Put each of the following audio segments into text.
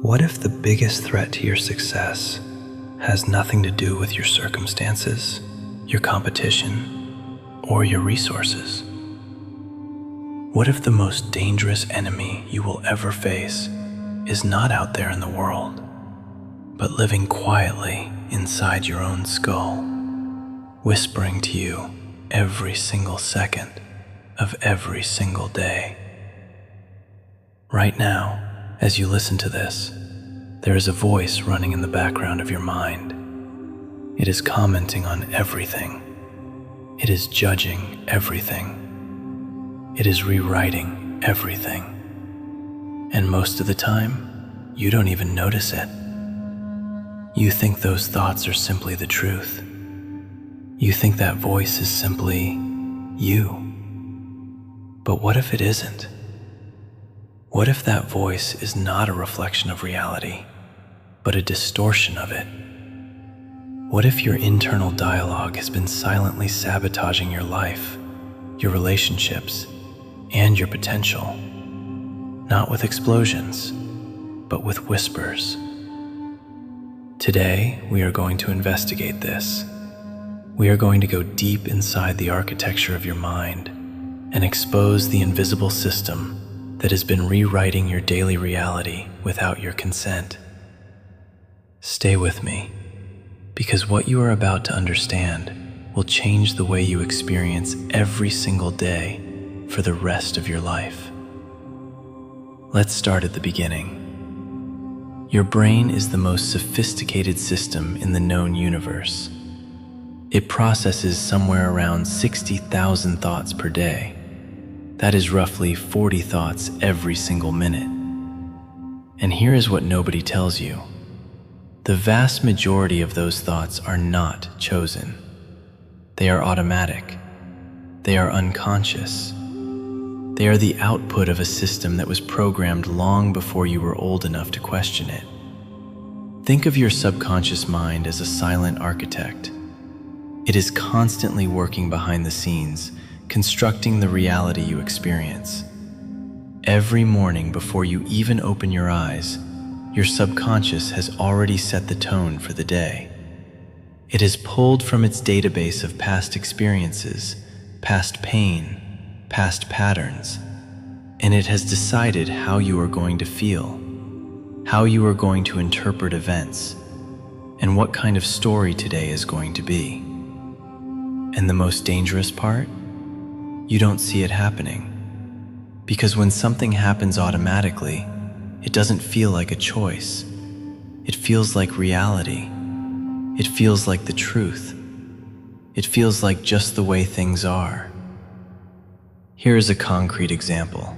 What if the biggest threat to your success has nothing to do with your circumstances, your competition, or your resources? What if the most dangerous enemy you will ever face is not out there in the world, but living quietly inside your own skull, whispering to you every single second of every single day? Right now, as you listen to this, there is a voice running in the background of your mind. It is commenting on everything. It is judging everything. It is rewriting everything. And most of the time, you don't even notice it. You think those thoughts are simply the truth. You think that voice is simply you. But what if it isn't? What if that voice is not a reflection of reality, but a distortion of it? What if your internal dialogue has been silently sabotaging your life, your relationships, and your potential? Not with explosions, but with whispers. Today, we are going to investigate this. We are going to go deep inside the architecture of your mind and expose the invisible system that has been rewriting your daily reality without your consent. Stay with me, because what you are about to understand will change the way you experience every single day for the rest of your life. Let's start at the beginning. Your brain is the most sophisticated system in the known universe. It processes somewhere around 60,000 thoughts per day. That is roughly 40 thoughts every single minute. And here is what nobody tells you. The vast majority of those thoughts are not chosen. They are automatic. They are unconscious. They are the output of a system that was programmed long before you were old enough to question it. Think of your subconscious mind as a silent architect. It is constantly working behind the scenes, constructing the reality you experience. Every morning before you even open your eyes, your subconscious has already set the tone for the day. It has pulled from its database of past experiences, past pain, past patterns, and it has decided how you are going to feel, how you are going to interpret events, and what kind of story today is going to be. And the most dangerous part? You don't see it happening. Because when something happens automatically, it doesn't feel like a choice. It feels like reality. It feels like the truth. It feels like just the way things are. Here is a concrete example.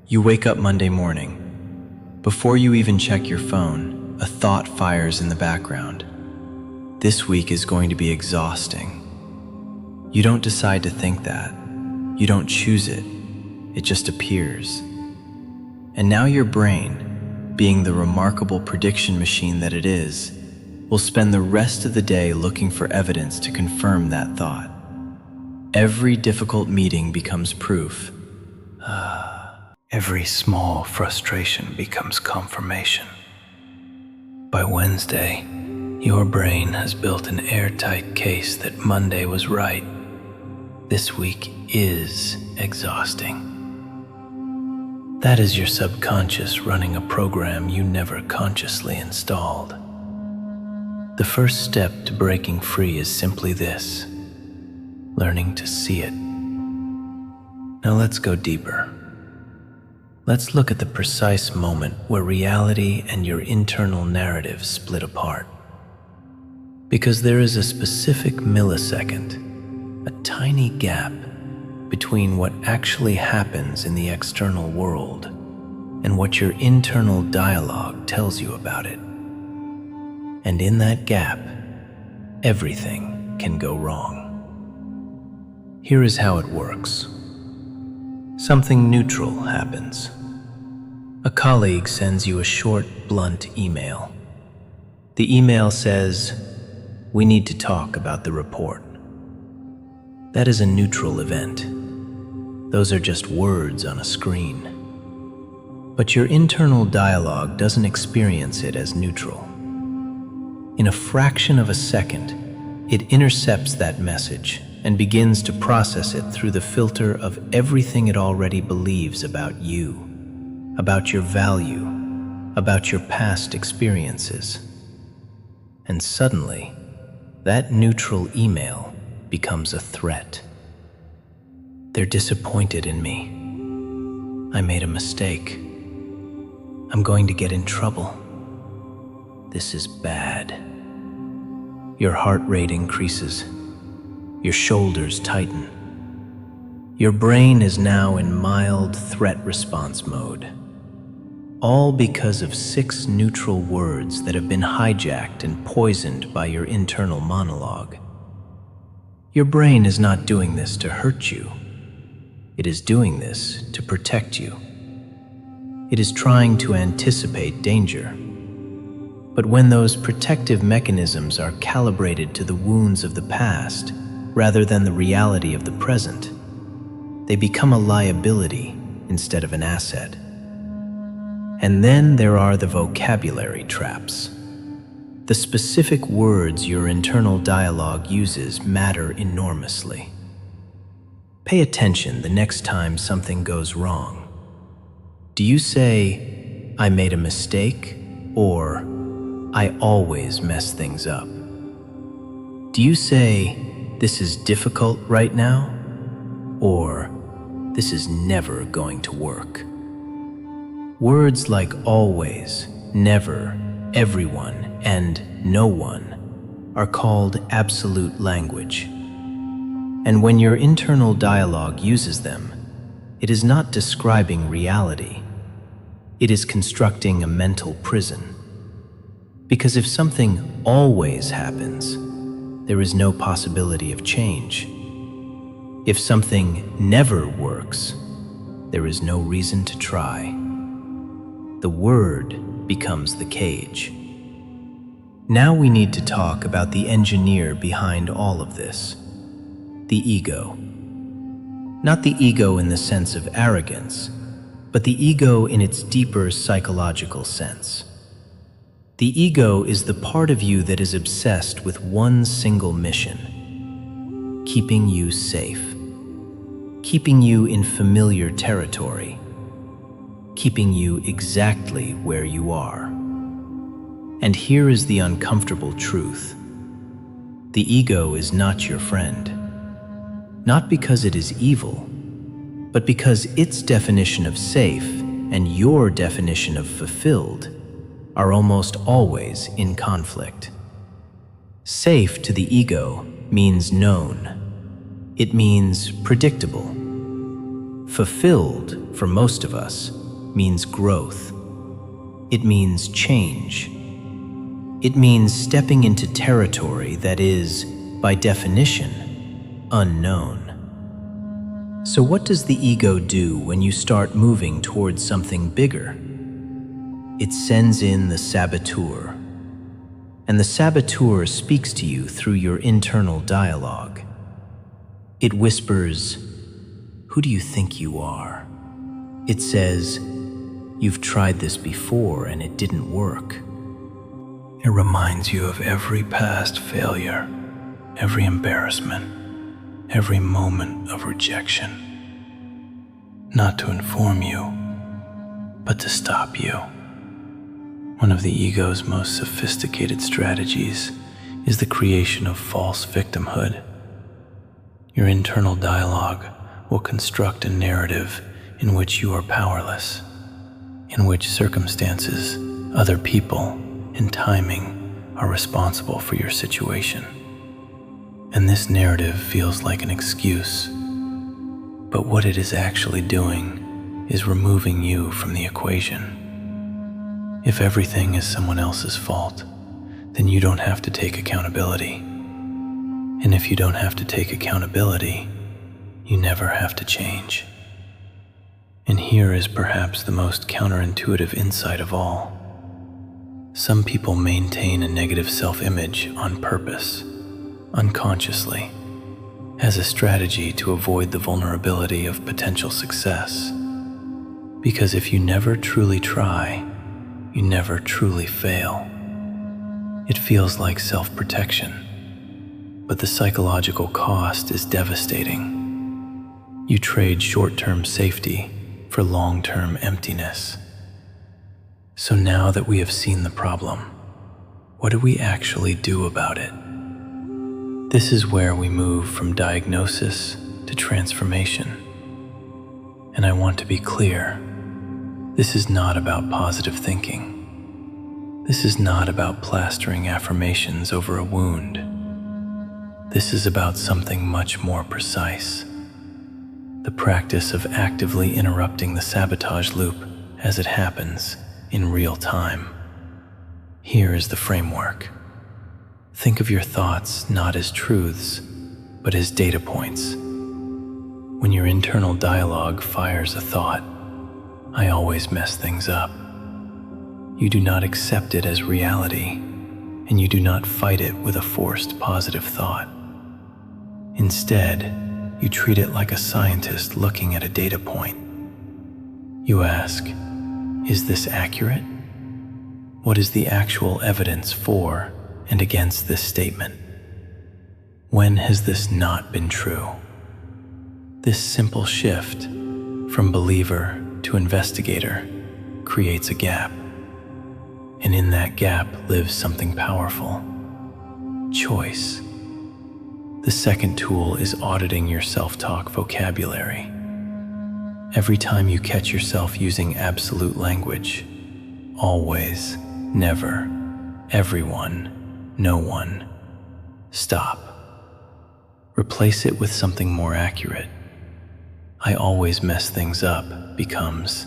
You wake up Monday morning. Before you even check your phone, a thought fires in the background. This week is going to be exhausting. You don't decide to think that. You don't choose it. It just appears. And now your brain, being the remarkable prediction machine that it is, will spend the rest of the day looking for evidence to confirm that thought. Every difficult meeting becomes proof. Every small frustration becomes confirmation. By Wednesday, your brain has built an airtight case that Monday was right. This week is exhausting. That is your subconscious running a program you never consciously installed. The first step to breaking free is simply this: learning to see it. Now let's go deeper. Let's look at the precise moment where reality and your internal narrative split apart. Because there is a specific millisecond, a tiny gap between what actually happens in the external world and what your internal dialogue tells you about it. And in that gap, everything can go wrong. Here is how it works. Something neutral happens. A colleague sends you a short, blunt email. The email says, "We need to talk about the report." That is a neutral event. Those are just words on a screen. But your internal dialogue doesn't experience it as neutral. In a fraction of a second, it intercepts that message and begins to process it through the filter of everything it already believes about you, about your value, about your past experiences. And suddenly, that neutral email becomes a threat. They're disappointed in me. I made a mistake. I'm going to get in trouble. This is bad. Your heart rate increases. Your shoulders tighten. Your brain is now in mild threat response mode. All because of 6 neutral words that have been hijacked and poisoned by your internal monologue. Your brain is not doing this to hurt you. It is doing this to protect you. It is trying to anticipate danger. But when those protective mechanisms are calibrated to the wounds of the past rather than the reality of the present, they become a liability instead of an asset. And then there are the vocabulary traps. The specific words your internal dialogue uses matter enormously. Pay attention the next time something goes wrong. Do you say, "I made a mistake," or "I always mess things up"? Do you say, "This is difficult right now," or "This is never going to work"? Words like always, never, everyone, and no one are called absolute language. And when your internal dialogue uses them, it is not describing reality. It is constructing a mental prison. Because if something always happens, there is no possibility of change. If something never works, there is no reason to try. The word becomes the cage. Now we need to talk about the engineer behind all of this, the ego. Not the ego in the sense of arrogance, but the ego in its deeper psychological sense. The ego is the part of you that is obsessed with one single mission: keeping you safe, keeping you in familiar territory, keeping you exactly where you are. And here is the uncomfortable truth. The ego is not your friend. Not because it is evil, but because its definition of safe and your definition of fulfilled are almost always in conflict. Safe to the ego means known. It means predictable. Fulfilled, for most of us, means growth. It means change. It means stepping into territory that is, by definition, unknown. So what does the ego do when you start moving towards something bigger? It sends in the saboteur. And the saboteur speaks to you through your internal dialogue. It whispers, "Who do you think you are?" It says, "You've tried this before and it didn't work." It reminds you of every past failure, every embarrassment, every moment of rejection. Not to inform you, but to stop you. One of the ego's most sophisticated strategies is the creation of false victimhood. Your internal dialogue will construct a narrative in which you are powerless, in which circumstances, other people, and timing are responsible for your situation. And this narrative feels like an excuse, but what it is actually doing is removing you from the equation. If everything is someone else's fault, then you don't have to take accountability. And if you don't have to take accountability, you never have to change. And here is perhaps the most counterintuitive insight of all. Some people maintain a negative self-image on purpose, unconsciously, as a strategy to avoid the vulnerability of potential success. Because if you never truly try, you never truly fail. It feels like self-protection, but the psychological cost is devastating. You trade short-term safety for long-term emptiness. So now that we have seen the problem, what do we actually do about it? This is where we move from diagnosis to transformation. And I want to be clear, this is not about positive thinking. This is not about plastering affirmations over a wound. This is about something much more precise. The practice of actively interrupting the sabotage loop as it happens in real time. Here is the framework. Think of your thoughts not as truths, but as data points. When your internal dialogue fires a thought, "I always mess things up," you do not accept it as reality, and you do not fight it with a forced positive thought. Instead, you treat it like a scientist looking at a data point. You ask, "Is this accurate? What is the actual evidence for and against this statement? When has this not been true?" This simple shift from believer to investigator creates a gap. And in that gap lives something powerful: choice. The second tool is auditing your self-talk vocabulary. Every time you catch yourself using absolute language, always, never, everyone, no one, stop. Replace it with something more accurate. "I always mess things up" becomes,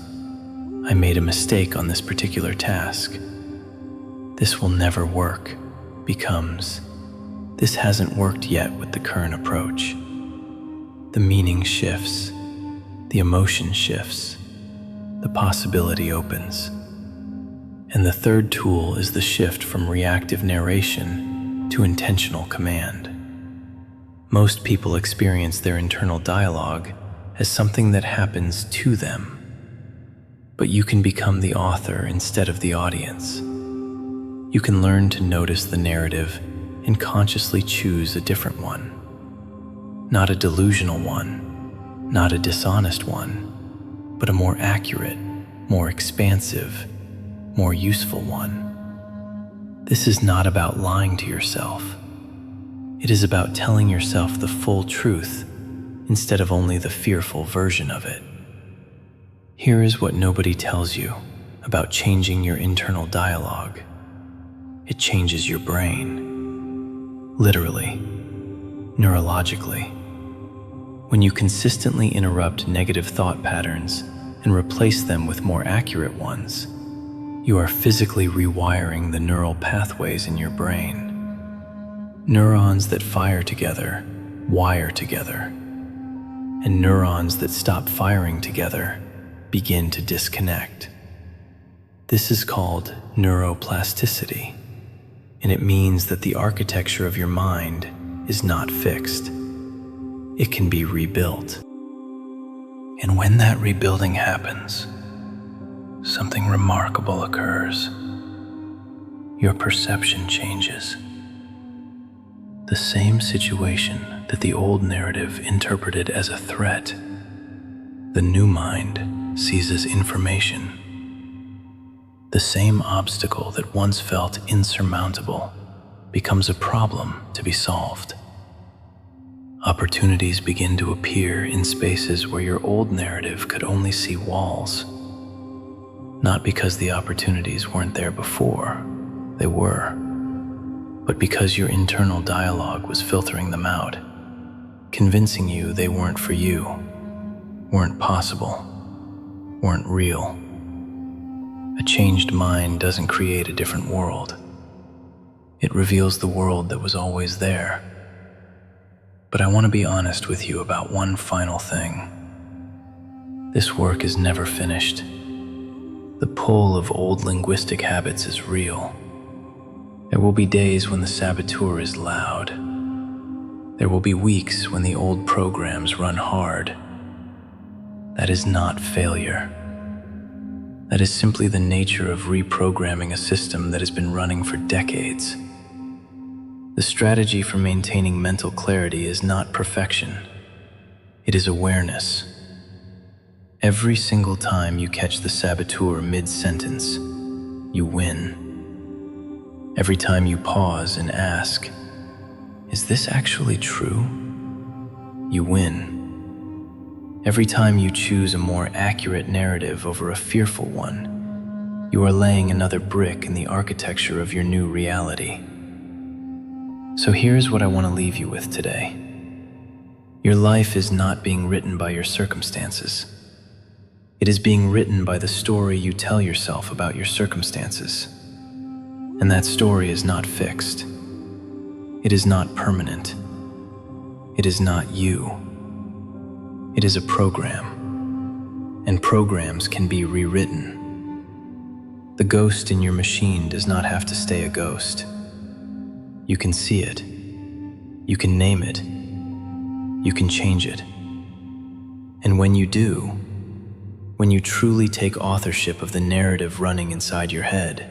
"I made a mistake on this particular task." "This will never work" becomes, "This hasn't worked yet with the current approach." The meaning shifts, the emotion shifts, the possibility opens. And the third tool is the shift from reactive narration to intentional command. Most people experience their internal dialogue as something that happens to them, but you can become the author instead of the audience. You can learn to notice the narrative and consciously choose a different one. Not a delusional one, not a dishonest one, but a more accurate, more expansive, more useful one. This is not about lying to yourself. It is about telling yourself the full truth instead of only the fearful version of it. Here is what nobody tells you about changing your internal dialogue. It changes your brain. Literally, neurologically. When you consistently interrupt negative thought patterns and replace them with more accurate ones, you are physically rewiring the neural pathways in your brain. Neurons that fire together wire together, and neurons that stop firing together begin to disconnect. This is called neuroplasticity, and it means that the architecture of your mind is not fixed. It can be rebuilt. And when that rebuilding happens, something remarkable occurs. Your perception changes. The same situation that the old narrative interpreted as a threat, the new mind sees as information. The same obstacle that once felt insurmountable becomes a problem to be solved. Opportunities begin to appear in spaces where your old narrative could only see walls. Not because the opportunities weren't there before, they were, but because your internal dialogue was filtering them out, convincing you they weren't for you, weren't possible, weren't real. A changed mind doesn't create a different world. It reveals the world that was always there. But I want to be honest with you about one final thing. This work is never finished. The pull of old linguistic habits is real. There will be days when the saboteur is loud. There will be weeks when the old programs run hard. That is not failure. That is simply the nature of reprogramming a system that has been running for decades. The strategy for maintaining mental clarity is not perfection. It is awareness. Every single time you catch the saboteur mid-sentence, you win. Every time you pause and ask, "Is this actually true?" you win. Every time you choose a more accurate narrative over a fearful one, you are laying another brick in the architecture of your new reality. So here's what I want to leave you with today. Your life is not being written by your circumstances. It is being written by the story you tell yourself about your circumstances. And that story is not fixed. It is not permanent. It is not you. It is a program. And programs can be rewritten. The ghost in your machine does not have to stay a ghost. You can see it. You can name it. You can change it. And when you do, when you truly take authorship of the narrative running inside your head,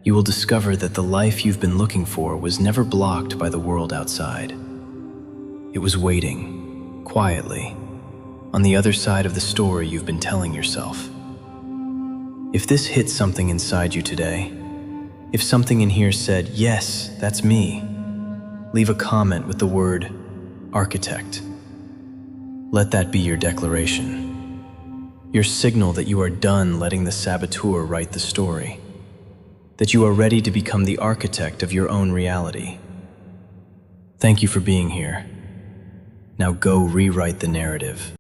you will discover that the life you've been looking for was never blocked by the world outside. It was waiting, quietly, on the other side of the story you've been telling yourself. If this hit something inside you today, if something in here said, "Yes, that's me," leave a comment with the word architect. Let that be your declaration, your signal that you are done letting the saboteur write the story, that you are ready to become the architect of your own reality. Thank you for being here. Now go rewrite the narrative.